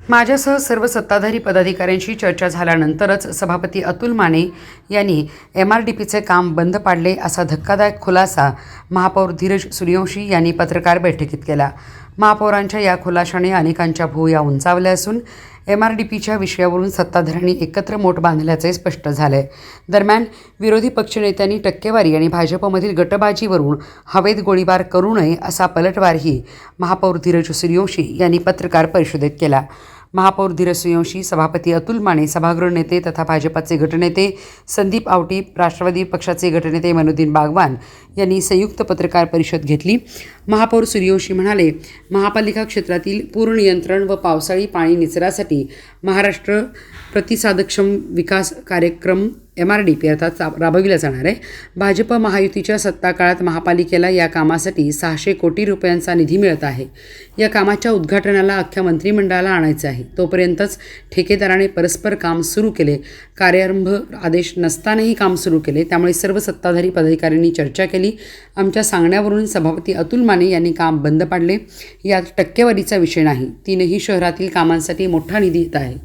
माझ्यासह सर्व सत्ताधारी पदाधिकाऱ्यांशी चर्चा झाल्यानंतरच सभापती अतुल माने यांनी MRDPचे काम बंद पाडले असा धक्कादायक खुलासा महापौर धीरज सूर्यवंशी यांनी पत्रकार बैठकीत केला। महापौरांच्या या खुलाशाने अनेकांच्या भुवया उंचावल्या असून MRDPच्या विषयावरून सत्ताधाऱ्यांनी एकत्र मोठ बांधल्याचे स्पष्ट झाले। दरम्यान विरोधी पक्षनेत्यांनी टक्केवारी आणि भाजपमधील गटबाजीवरून हवेत गोळीबार करू नये असा पलटवारही महापौर धीरज सूर्यवंशी यांनी पत्रकार परिषदेत केला। महापौर धीरज सूर्यवंशी, सभापती अतुल माने, सभागृह नेते तथा भाजपाचे गटनेते संदीप आवटी, राष्ट्रवादी पक्षाचे गटनेते मनोदीन बागवान यांनी संयुक्त पत्रकार परिषद घेतली। महापौर सूर्यवंशी म्हणाले, महापालिका क्षेत्रातील पूर नियंत्रण व पावसाळी पाणी निचरासाठी महाराष्ट्र प्रतिसादक्षम विकास कार्यक्रम MRDP अर्थात राबविला जाणार आहे। भाजप महायुतीच्या सत्ता काळात महापालिकेला या कामासाठी 600 कोटी रुपयांचा निधी मिळत आहे। या कामाच्या उद्घाटनाला अख्ख्या मंत्रिमंडळाला आणायचं आहे। तोपर्यंतच ठेकेदाराने परस्पर काम सुरू केले, कार्यारंभ आदेश नसतानाही काम सुरू केले। त्यामुळे सर्व सत्ताधारी पदाधिकाऱ्यांनी चर्चा केली। आमच्या सांगण्यावरून सभापती अतुल माने यांनी काम बंद पाडले। यात टक्केवारीचा विषय नाही। 3ही शहरातील कामांसाठी मोठा निधी येत आहे।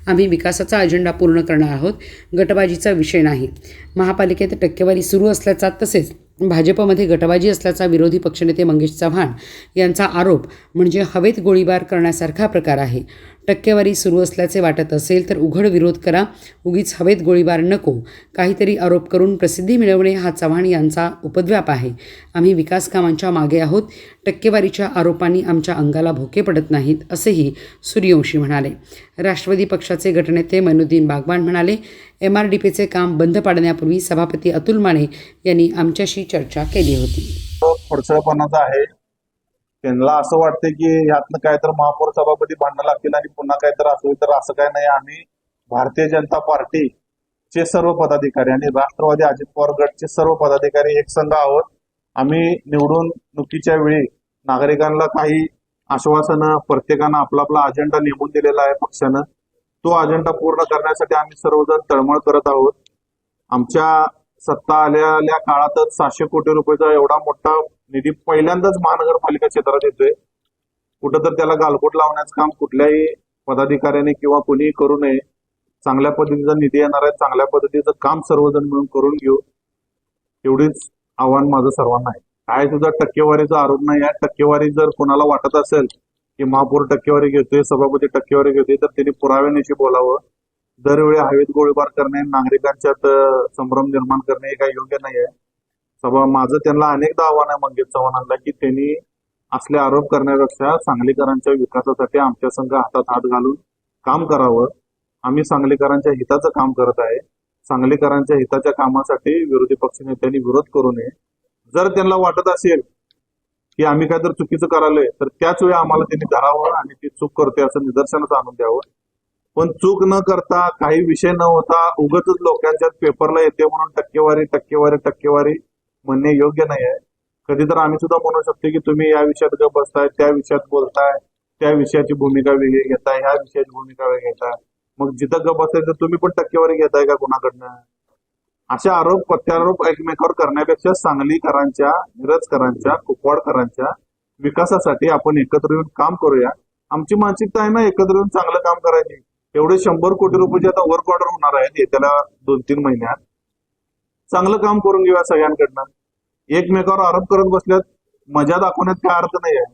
आम्ही विकासाचा अजेंडा पूर्ण करणार आहोत, गटबाजीचा विषय नाही। महापालिकेत टक्केवारी सुरू असल्याचा तसेच भाजपमध्ये गटबाजी असल्याचा विरोधी पक्षनेते मंगेश चव्हाण यांचा आरोप म्हणजे हवेत गोळीबार करण्यासारखा प्रकार आहे। टक्केवारी सुरू असल्याचे वाटत असेल तर उघड विरोध करा, उगीच हवेत गोळीबार नको। काहीतरी आरोप करून प्रसिद्धी मिळवणे हा चव्हाण यांचा उपद्व्याप आहे। आम्ही विकास कामांच्या मागे आहोत। टक्केवारीच्या आरोपांनी आमच्या अंगाला भोके पडत नाहीत, असेही सूर्यवंशी म्हणाले। राष्ट्रवादी पक्षाचे गटनेते मनोदीन बागवान म्हणाले, MRDPचे काम बंद पाडण्यापूर्वी सभापती अतुल माने यांनी आमच्याशी चर्चा केली होती। खोडसळपणाचा आहे। त्यांना असं वाटतं की यातनं काय तर महापौर सभापती भांडणं लागतील आणि पुन्हा काय तर असेल, तर असं काय नाही। आम्ही भारतीय जनता पार्टीचे सर्व पदाधिकारी आणि राष्ट्रवादी अजित पवार गटचे सर्व पदाधिकारी एक संघ आहोत। आम्ही निवडणुकीच्या वेळी नागरिकांना काही आश्वासनं, प्रत्येकानं आपला आपला अजेंडा नेमून दिलेला आहे पक्षानं। तो अजेंडा पूर्ण करण्यासाठी आम्ही सर्वजण तळमळ करत आहोत। आमच्या सत्ता आलेल्या काळातच 600 कोटी रुपयाचा एवढा मोठा निधी पहिल्यांदाच महानगरपालिका क्षेत्रात येतोय। कुठं तर त्याला गालबोट लावण्याचं काम कुठल्याही पदाधिकाऱ्याने किंवा कोणीही करू नये। चांगल्या पद्धतीचा निधी येणार आहे, चांगल्या पद्धतीचं काम सर्वजण मिळून करून घेऊ, एवढीच आव्हान माझं सर्वांना आहे। काय सुद्धा टक्केवारीचा आरोप नाही आहे। टक्केवारी जर कोणाला वाटत असेल की महापौर टक्केवारी घेतोय, सभापती टक्केवारी घेतोय, तर त्यांनी पुराव्यानिशी बोलावं। दरवेळी हवेत गोळीबार करणे, नागरिकांच्यात संभ्रम निर्माण करणे हे काही योग्य नाही आहे। माझं त्यांना अनेकदा आव्हान आहे मंगेश चव्हाणांना की त्यांनी असले आरोप करण्यापेक्षा सांगलीकरांच्या विकासासाठी आमच्या संघ हातात हात घालून काम करावं। आम्ही सांगलीकरांच्या हिताचं काम करत आहे। सांगलीकरांच्या हिताच्या कामासाठी विरोधी पक्षनेत्यांनी विरोध करू नये। जर त्यांना वाटत असेल की आम्ही काय तर चुकीचं करायलोय, तर त्याच वेळी आम्हाला त्यांनी धरावं आणि ती चूक करते असं निदर्शनास आणून द्यावं। पण चूक न करता, काही विषय न होता उगाचच लोकांच्या पेपरला येते म्हणून टक्केवारी टक्केवारी टक्केवारी म्हणणे योग्य नाही आहे। कधी तर आम्ही सुद्धा म्हणू शकतो की तुम्ही या विषयात गप बसताय, त्या विषयात बोलताय, त्या विषयाची भूमिका वेगळी घेताय, ह्या विषयाची भूमिका वेगळी घेताय। मग जिथं गप बसताय तर तुम्ही पण टक्केवारी घेताय का कुणाकडनं? असे आरोप प्रत्यारोप एकमेकावर करण्यापेक्षा सांगलीकरांच्या, मिरजकरांच्या, कुपवाडकरांच्या विकासासाठी आपण एकत्र येऊन काम करूया। आमची मानसिकता आहे ना एकत्र येऊन चांगलं काम करायची। एवढे 100 कोटी रुपयाचे आता वर्क ऑर्डर होणार आहेत येत्या 2-3 महिन्यात। चांगलं काम करून घेऊया सगळ्यांकडनं। एकमेकावर आरोप करत बसल्यात मजा दाखवण्यात काय अर्थ नाही आहे।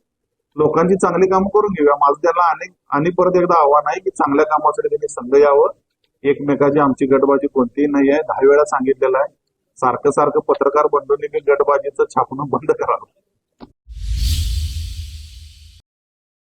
लोकांची चांगली कामं करून घेऊया। माझं त्यांना आणि परत एकदा आव्हान आहे की चांगल्या कामासाठी त्यांनी संघ यावं। एकमेकाची आमची गटबाजी कोणतीही नाही आहे। 10 वेळा सांगितलेलं आहे। सारखं पत्रकार बंधूंनी गटबाजीचं छापणं बंद करावं।